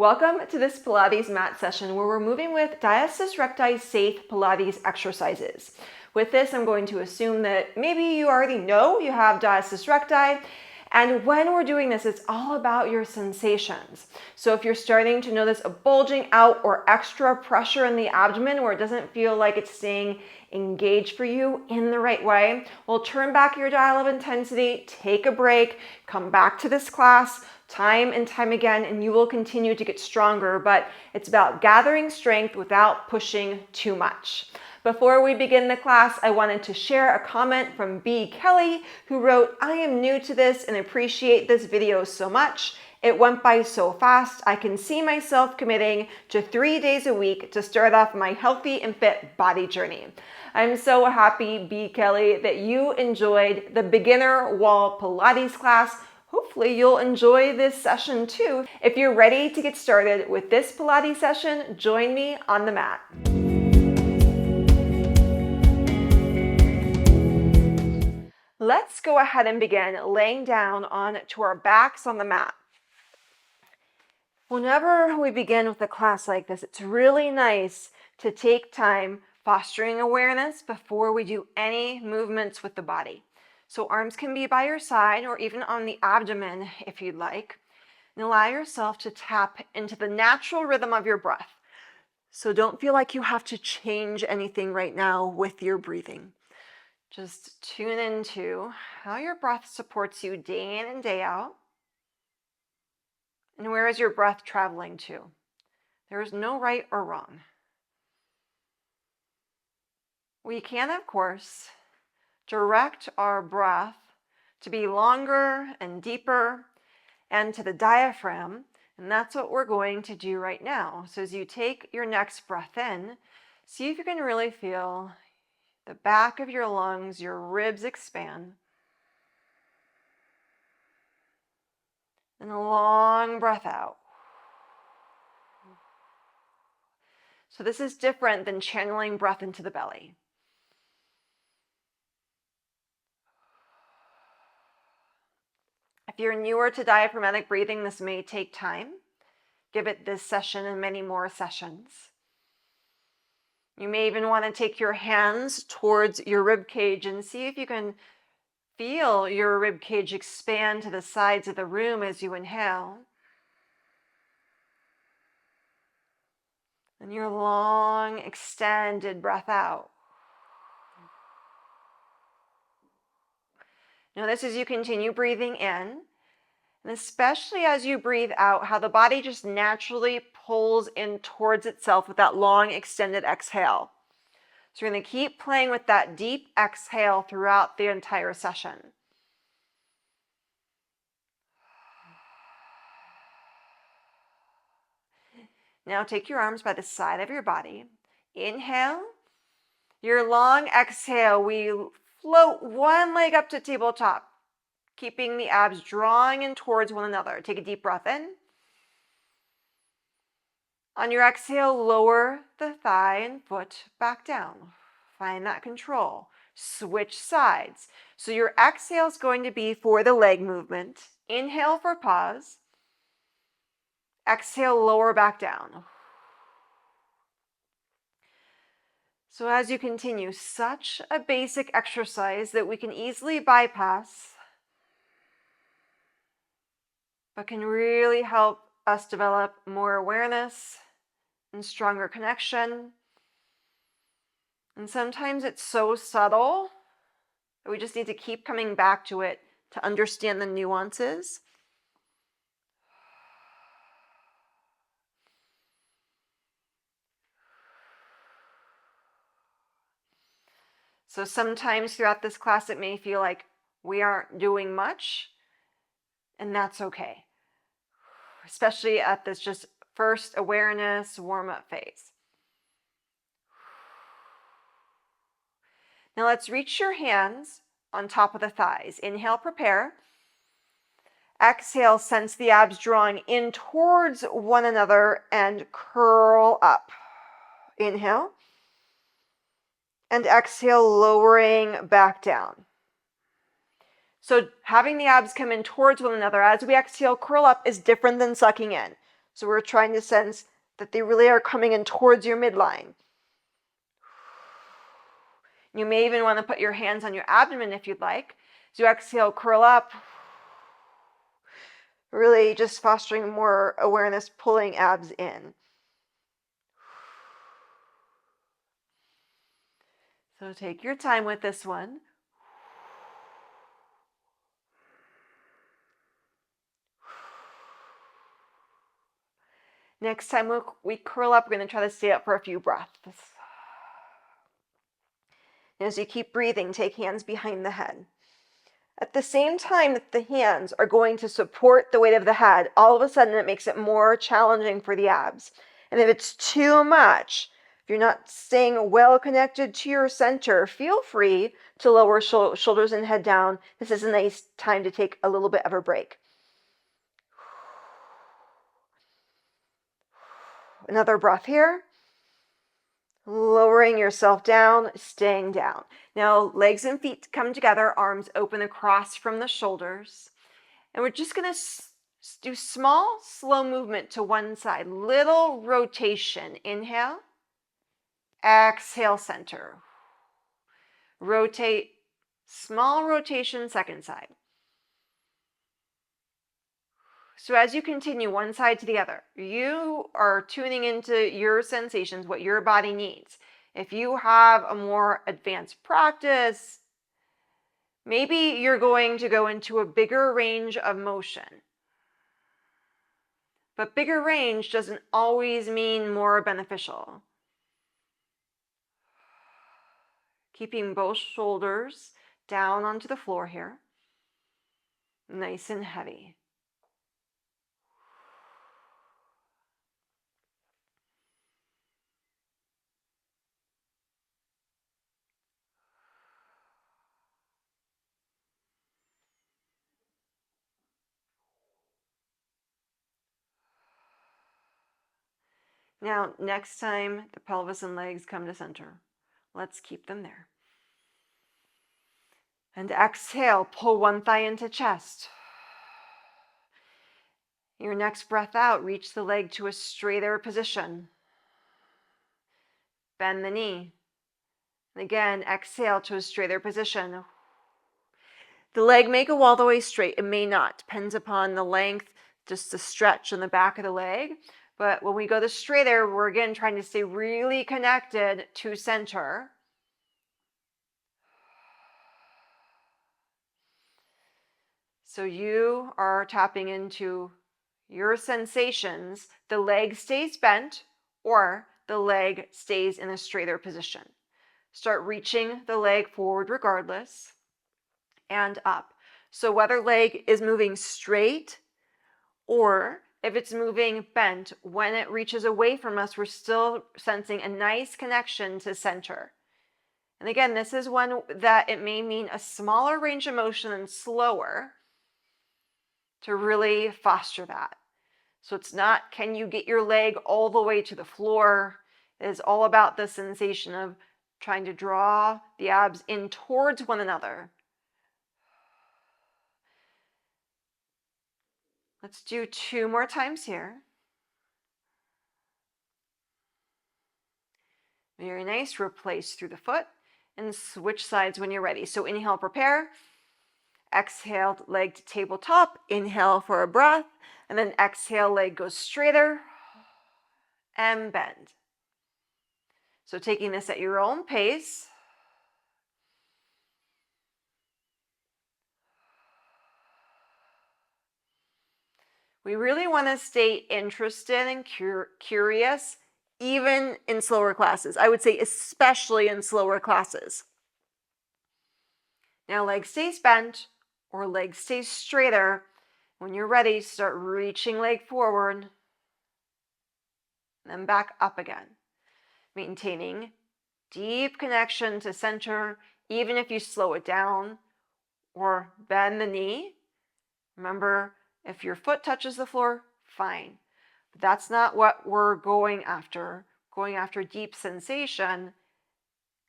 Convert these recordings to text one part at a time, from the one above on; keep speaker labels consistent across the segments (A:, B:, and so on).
A: Welcome to this Pilates mat session where we're moving with Diastasis Recti safe Pilates exercises. With this, I'm going to assume that maybe you already know you have Diastasis Recti, and when we're doing this, it's all about your sensations. So if you're starting to notice a bulging out or extra pressure in the abdomen where it doesn't feel like it's staying engaged for you in the right way, well, turn back your dial of intensity, take a break, come back to this class time and time again, and you will continue to get stronger, but it's about gathering strength without pushing too much. Before we begin the class, I wanted to share a comment from B. Kelly, who wrote, "I am new to this and appreciate this video so much. It went by so fast. I can see myself committing to 3 days a week to start off my healthy and fit body journey." I'm so happy, B. Kelly, that you enjoyed the beginner wall Pilates class. Hopefully you'll enjoy this session too. If you're ready to get started with this Pilates session, join me on the mat. Let's go ahead and begin laying down onto our backs on the mat. Whenever we begin with a class like this, it's really nice to take time fostering awareness before we do any movements with the body. So arms can be by your side or even on the abdomen if you'd like. And allow yourself to tap into the natural rhythm of your breath. So don't feel like you have to change anything right now with your breathing. Just tune into how your breath supports you day in and day out. And where is your breath traveling to? There is no right or wrong. We can, of course, direct our breath to be longer and deeper and to the diaphragm, and that's what we're going to do right now. So as you take your next breath in, see if you can really feel the back of your lungs, your ribs expand. And a long breath out. So this is different than channeling breath into the belly. If you're newer to diaphragmatic breathing, this may take time. Give it this session and many more sessions. You may even want to take your hands towards your rib cage and see if you can feel your rib cage expand to the sides of the room as you inhale. And your long, extended breath out. Notice as you continue breathing in, and especially as you breathe out, how the body just naturally pulls in towards itself with that long, extended exhale. So you're going to keep playing with that deep exhale throughout the entire session. Now take your arms by the side of your body. Inhale. Your long exhale, we float one leg up to tabletop, keeping the abs drawing in towards one another. Take a deep breath in. On your exhale, lower the thigh and foot back down. Find that control. Switch sides. So your exhale is going to be for the leg movement. Inhale for pause. Exhale, lower back down. So as you continue, such a basic exercise that we can easily bypass, but can really help us develop more awareness and stronger connection. And sometimes it's so subtle that we just need to keep coming back to it to understand the nuances. So sometimes throughout this class, it may feel like we aren't doing much, and that's okay. Especially at this just first awareness warm-up phase. Now let's reach your hands on top of the thighs. Inhale, prepare. Exhale, sense the abs drawing in towards one another and curl up. Inhale. And exhale, lowering back down. So having the abs come in towards one another as we exhale, curl up is different than sucking in. So we're trying to sense that they really are coming in towards your midline. You may even want to put your hands on your abdomen if you'd like. So you exhale, curl up. Really just fostering more awareness, pulling abs in. So take your time with this one. Next time we curl up, we're going to try to stay up for a few breaths. As you keep breathing, take hands behind the head. At the same time that the hands are going to support the weight of the head, all of a sudden it makes it more challenging for the abs. And if it's too much, if you're not staying well connected to your center, feel free to lower shoulders and head down. This is a nice time to take a little bit of a break. Another breath here. Lowering yourself down, staying down. Now, legs and feet come together, arms open across from the shoulders. And we're just going to do small, slow movement to one side. Little rotation. Inhale. Exhale, center. Rotate. Small rotation, second side. So as you continue one side to the other, you are tuning into your sensations, what your body needs. If you have a more advanced practice, maybe you're going to go into a bigger range of motion. But bigger range doesn't always mean more beneficial. Keeping both shoulders down onto the floor here. Nice and heavy. Now, next time the pelvis and legs come to center, let's keep them there. And exhale, pull one thigh into chest. Your next breath out, reach the leg to a straighter position. Bend the knee. And again, exhale to a straighter position. The leg may go all the way straight. It may not. Depends upon the length, just the stretch in the back of the leg. But when we go the straighter, we're again trying to stay really connected to center. So you are tapping into your sensations. The leg stays bent or the leg stays in a straighter position. Start reaching the leg forward regardless and up. So whether leg is moving straight or if it's moving bent, when it reaches away from us, we're still sensing a nice connection to center. And again, this is one that it may mean a smaller range of motion and slower to really foster that. So it's not, can you get your leg all the way to the floor? It is all about the sensation of trying to draw the abs in towards one another. Let's do 2 more times here. Very nice. Replace through the foot and switch sides when you're ready. So inhale, prepare. Exhale, leg to tabletop. Inhale for a breath. And then exhale, leg goes straighter and bend. So taking this at your own pace. We really want to stay interested and curious, even in slower classes. I would say especially in slower classes. Now leg stays bent or leg stays straighter. When you're ready, start reaching leg forward, then back up again. Maintaining deep connection to center, even if you slow it down or bend the knee. Remember, if your foot touches the floor, fine. But that's not what we're going after. Going after deep sensation.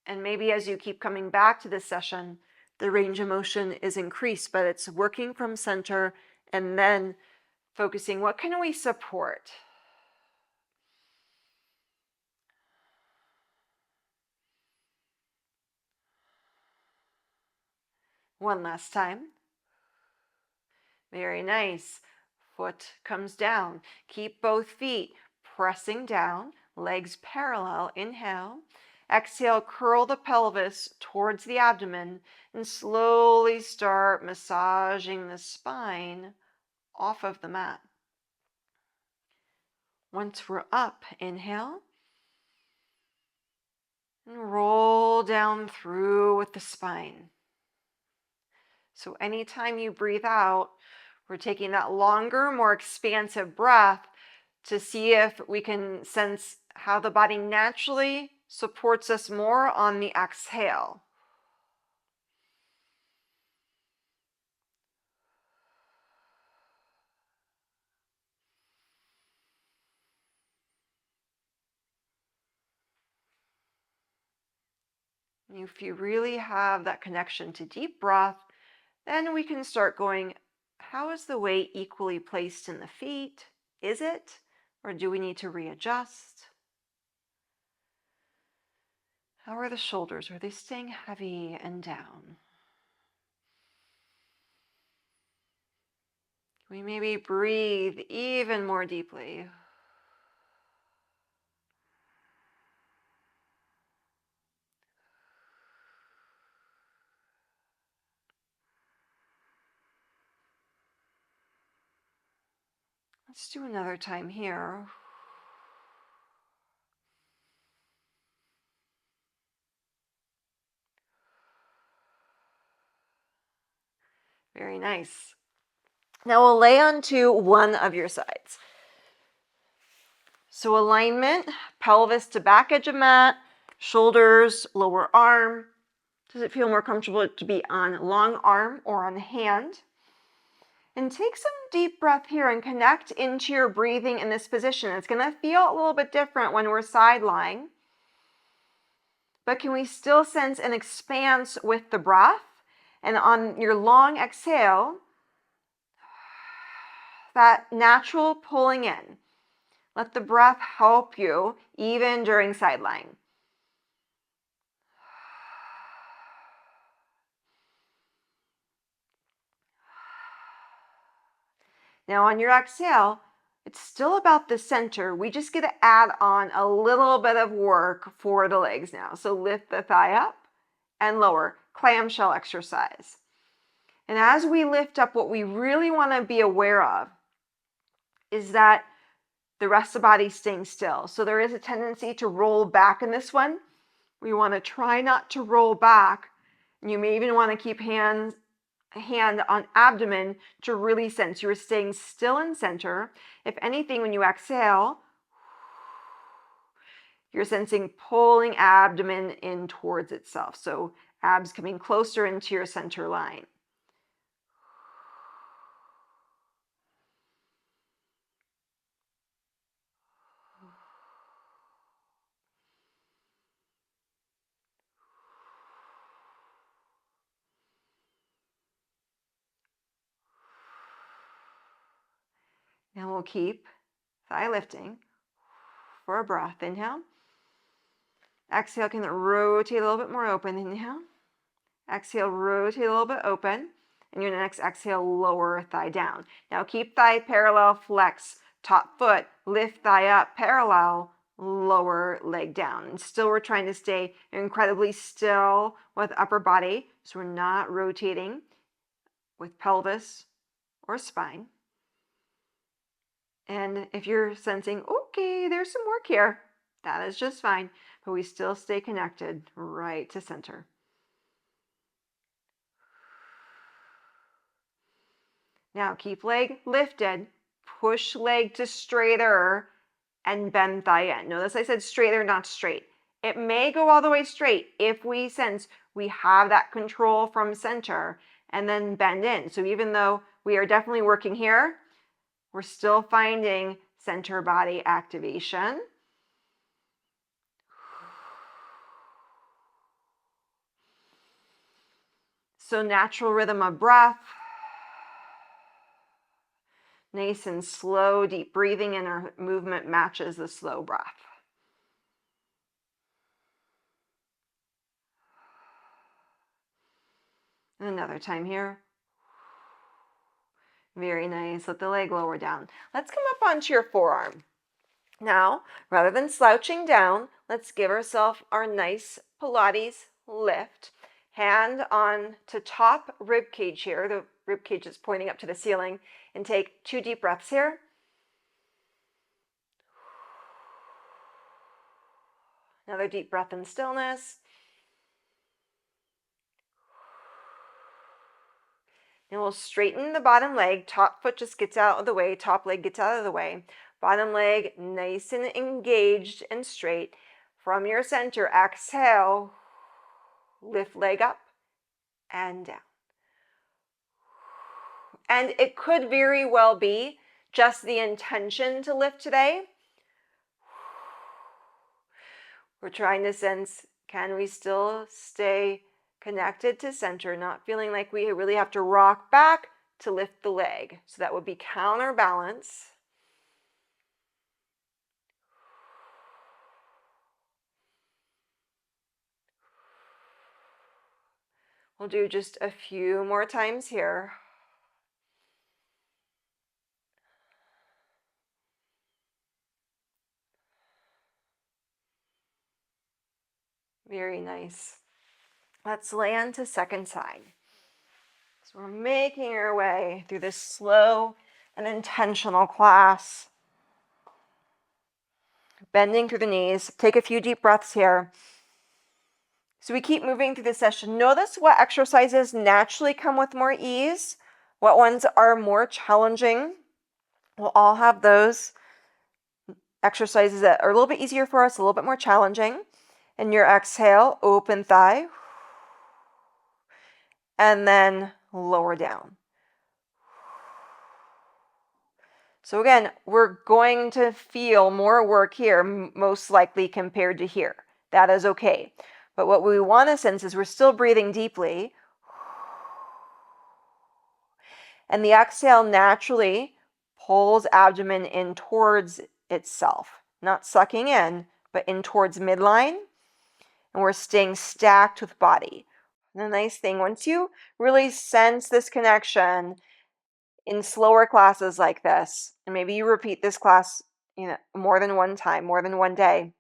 A: And maybe as you keep coming back to this session, the range of motion is increased, but it's working from center and then focusing, what can we support? One last time. Very nice. Foot comes down. Keep both feet pressing down, legs parallel. Inhale. Exhale, curl the pelvis towards the abdomen and slowly start massaging the spine off of the mat. Once we're up, inhale. And roll down through with the spine. So anytime you breathe out, we're taking that longer, more expansive breath to see if we can sense how the body naturally supports us more on the exhale. If you really have that connection to deep breath, then we can start going, how is the weight equally placed in the feet? Is it? Or do we need to readjust? How are the shoulders? Are they staying heavy and down? We maybe breathe even more deeply. Let's do another time here. Very nice. Now we'll lay onto one of your sides. So alignment, pelvis to back edge of mat, shoulders, lower arm. Does it feel more comfortable to be on long arm or on hand? And take some deep breath here and connect into your breathing in this position. It's going to feel a little bit different when we're side lying. But can we still sense an expanse with the breath? And on your long exhale, that natural pulling in. Let the breath help you even during side lying. Now on your exhale, it's still about the center. We just get to add on a little bit of work for the legs now. So lift the thigh up and lower, clamshell exercise. And as we lift up, what we really want to be aware of is that the rest of the body is staying still. So there is a tendency to roll back in this one. We want to try not to roll back. You may even want to keep hand on abdomen to really sense you're staying still in center. If anything, when you exhale, you're sensing pulling abdomen in towards itself. So abs coming closer into your center line. Now we'll keep thigh lifting for a breath. Inhale. Exhale, can rotate a little bit more open. Inhale. Exhale, rotate a little bit open. And your next exhale, lower thigh down. Now keep thigh parallel, flex top foot, lift thigh up, parallel, lower leg down. And still we're trying to stay incredibly still with upper body, so we're not rotating with pelvis or spine. And if you're sensing, okay, there's some work here, that is just fine, but we still stay connected right to center. Now keep leg lifted, push leg to straighter, and bend thigh in. Notice I said straighter, not straight. It may go all the way straight if we sense we have that control from center, and then bend in. So even though we are definitely working here, we're still finding center body activation. So natural rhythm of breath. Nice and slow, deep breathing, and our movement matches the slow breath. Another time here. Very nice. Let the leg lower down. Let's come up onto your forearm. Now, rather than slouching down, let's give ourselves our nice Pilates lift. Hand on to top rib cage here. The rib cage is pointing up to the ceiling. And take 2 deep breaths here. Another deep breath in stillness. And we'll straighten the bottom leg. Top foot just gets out of the way. Top leg gets out of the way. Bottom leg nice and engaged and straight. From your center, exhale. Lift leg up and down. And it could very well be just the intention to lift today. We're trying to sense, can we still stay connected to center, not feeling like we really have to rock back to lift the leg. So that would be counterbalance. We'll do just a few more times here. Very nice. Let's land to second side. So we're making our way through this slow and intentional class. Bending through the knees. Take a few deep breaths here. So we keep moving through the session. Notice what exercises naturally come with more ease, what ones are more challenging. We'll all have those exercises that are a little bit easier for us, a little bit more challenging. And your exhale, open thigh. And then lower down. So again, we're going to feel more work here, most likely compared to here. That is okay. But what we want to sense is we're still breathing deeply. And the exhale naturally pulls abdomen in towards itself. Not sucking in, but in towards midline. And we're staying stacked with body. And the nice thing, once you really sense this connection in slower classes like this, and maybe you repeat this class, more than one time, more than one day,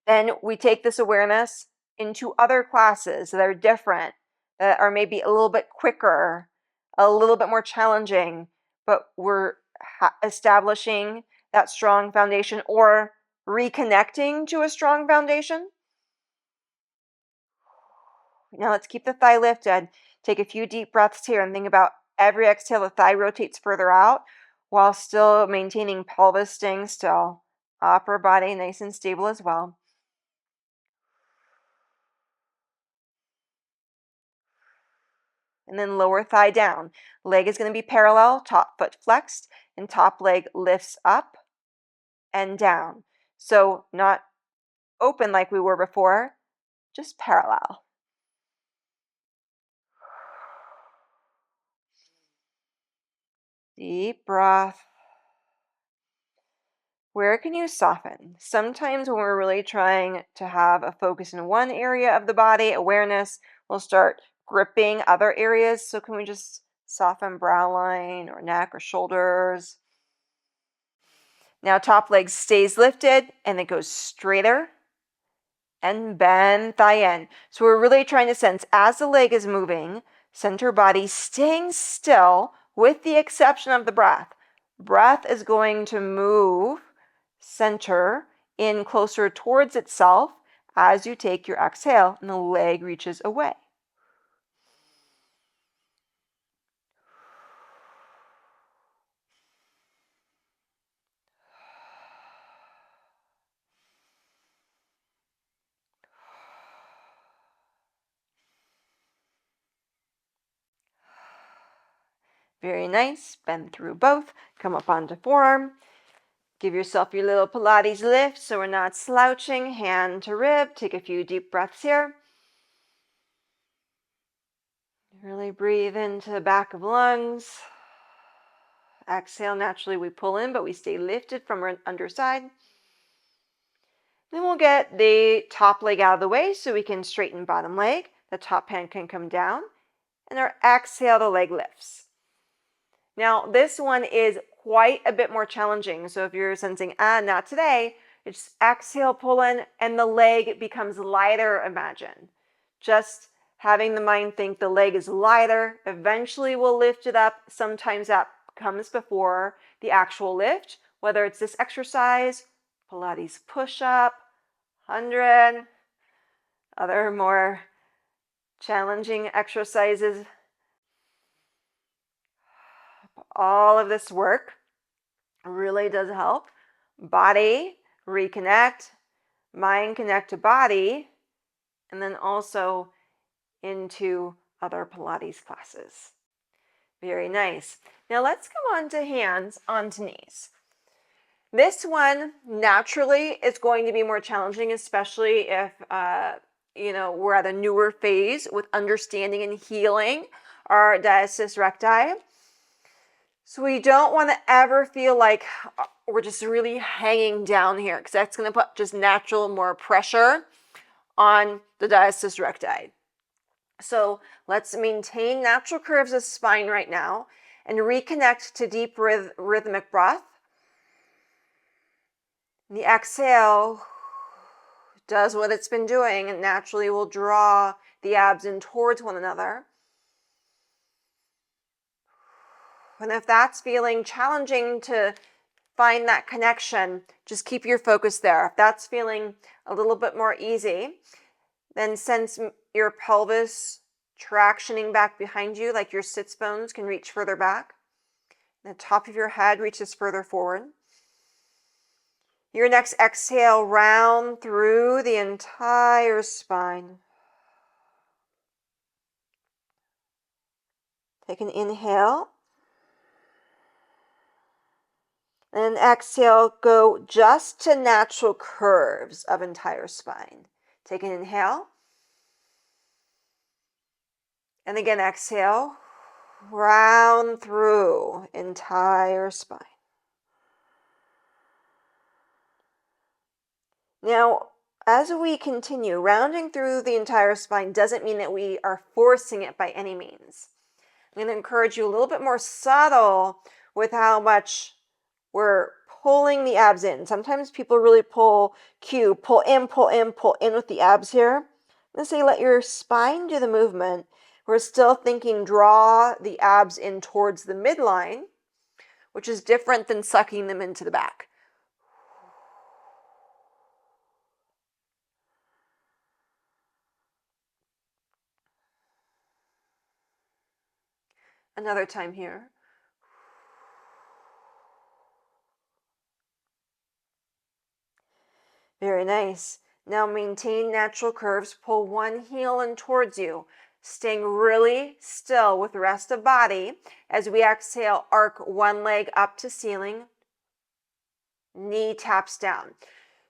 A: then we take this awareness into other classes that are different, that are maybe a little bit quicker, a little bit more challenging, but we're establishing that strong foundation or reconnecting to a strong foundation. Now let's keep the thigh lifted. Take a few deep breaths here and think about every exhale, the thigh rotates further out while still maintaining pelvis staying still. Upper body nice and stable as well. And then lower thigh down. Leg is going to be parallel, top foot flexed, and top leg lifts up and down. So not open like we were before, just parallel. Deep breath. Where can you soften? Sometimes when we're really trying to have a focus in one area of the body, awareness, we'll start gripping other areas. So can we just soften brow line or neck or shoulders? Now top leg stays lifted and it goes straighter and bend thigh in. So we're really trying to sense as the leg is moving, center body staying still with the exception of the breath. Breath is going to move center in closer towards itself as you take your exhale and the leg reaches away. Very nice. Bend through both. Come up onto forearm. Give yourself your little Pilates lift so we're not slouching. Hand to rib. Take a few deep breaths here. Really breathe into the back of lungs. Exhale, naturally we pull in, but we stay lifted from our underside. Then we'll get the top leg out of the way so we can straighten bottom leg. The top hand can come down and our exhale, the leg lifts. Now, this one is quite a bit more challenging. So if you're sensing, not today, it's exhale, pull in, and the leg becomes lighter, imagine. Just having the mind think the leg is lighter, eventually we'll lift it up. Sometimes that comes before the actual lift, whether it's this exercise, Pilates push-up, 100, other more challenging exercises. All of this work really does help. Body, reconnect, mind connect to body, and then also into other Pilates classes. Very nice. Now let's go on to hands, onto knees. This one naturally is going to be more challenging, especially if we're at a newer phase with understanding and healing our diastasis recti. So we don't want to ever feel like we're just really hanging down here, because that's going to put just natural more pressure on the diastasis recti. So let's maintain natural curves of spine right now and reconnect to deep rhythmic breath. The exhale does what it's been doing and naturally will draw the abs in towards one another. And if that's feeling challenging to find that connection, just keep your focus there. If that's feeling a little bit more easy, then sense your pelvis tractioning back behind you, like your sits bones can reach further back. The top of your head reaches further forward. Your next exhale, round through the entire spine. Take an inhale. And exhale, go just to natural curves of entire spine. Take an inhale. And again, exhale, round through entire spine. Now, as we continue, rounding through the entire spine doesn't mean that we are forcing it by any means. I'm going to encourage you a little bit more subtle with how much we're pulling the abs in. Sometimes people really pull in with the abs here. I'm going to say let your spine do the movement. We're still thinking draw the abs in towards the midline, which is different than sucking them into the back. Another time here. Very nice. Now maintain natural curves. Pull one heel in towards you, staying really still with the rest of body. As we exhale, arc one leg up to ceiling. Knee taps down.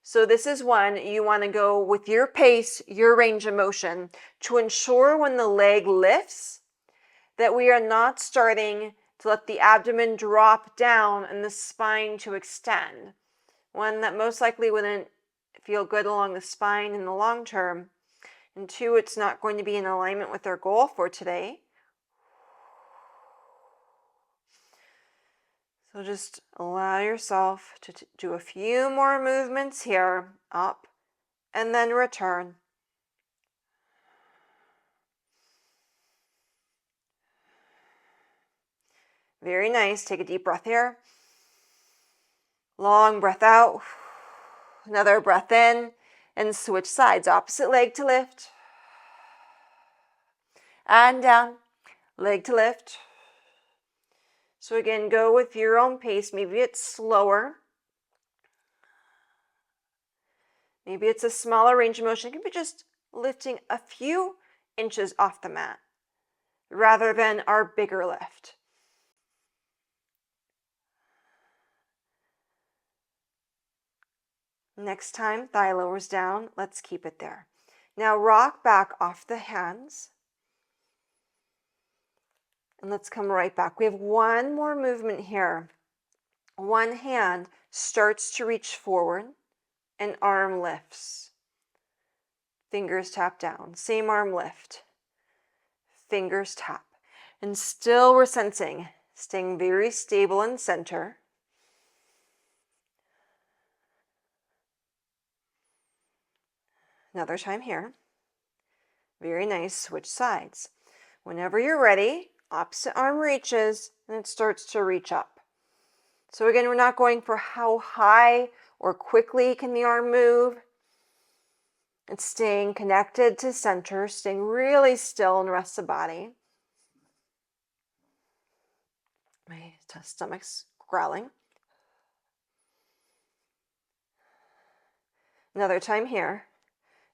A: So this is one you want to go with your pace, your range of motion, to ensure when the leg lifts that we are not starting to let the abdomen drop down and the spine to extend. One that most likely wouldn't feel good along the spine in the long term. And two, it's not going to be in alignment with our goal for today. So just allow yourself to do a few more movements here, up, and then return. Very nice. Take a deep breath here. Long breath out. Another breath in, and switch sides. Opposite leg to lift. And down. Leg to lift. So again, go with your own pace. Maybe it's slower. Maybe it's a smaller range of motion. It can be just lifting a few inches off the mat rather than our bigger lift. Next time, thigh lowers down. Let's keep it there. Now rock back off the hands. And let's come right back. We have one more movement here. One hand starts to reach forward and arm lifts. Fingers tap down. Same arm lift. fingers tap. And still we're sensing, staying very stable in center. Another time here. Very nice, switch sides. Whenever you're ready, opposite arm reaches and it starts to reach up. So again, we're not going for how high or quickly can the arm move. It's staying connected to center, staying really still and rest the body. My stomach's growling. Another time here.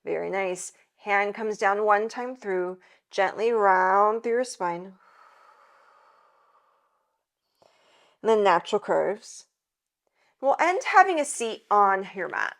A: Very nice. Hand comes down one time through, gently round through your spine. And then natural curves. We'll end having a seat on your mat.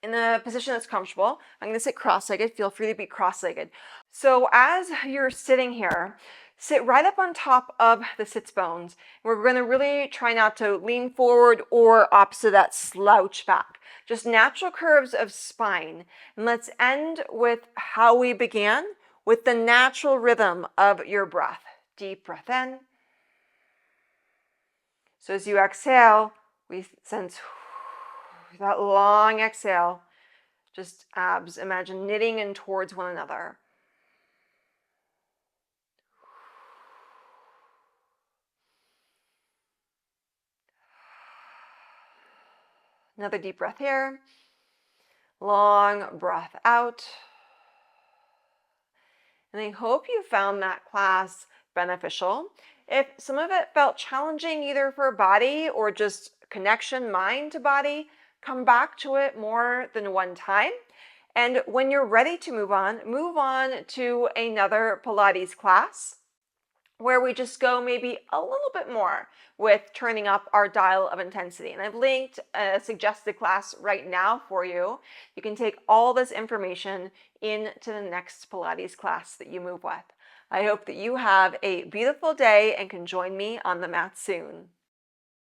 A: In a position that's comfortable, I'm going to sit cross-legged. Feel free to be cross-legged. So as you're sitting here, sit right up on top of the sits bones. We're going to really try not to lean forward or opposite that slouch back. Just natural curves of spine. And let's end with how we began, with the natural rhythm of your breath. Deep breath in. So as you exhale, we sense that long exhale. Just abs, imagine knitting in towards one another. Another deep breath here. Long breath out. And I hope you found that class beneficial. If some of it felt challenging either for body or just connection mind to body, come back to it more than one time. And when you're ready to move on to another Pilates class where we just go maybe a little bit more with turning up our dial of intensity. And I've linked a suggested class right now for you. You can take all this information into the next Pilates class that you move with. I hope that you have a beautiful day and can join me on the mat soon.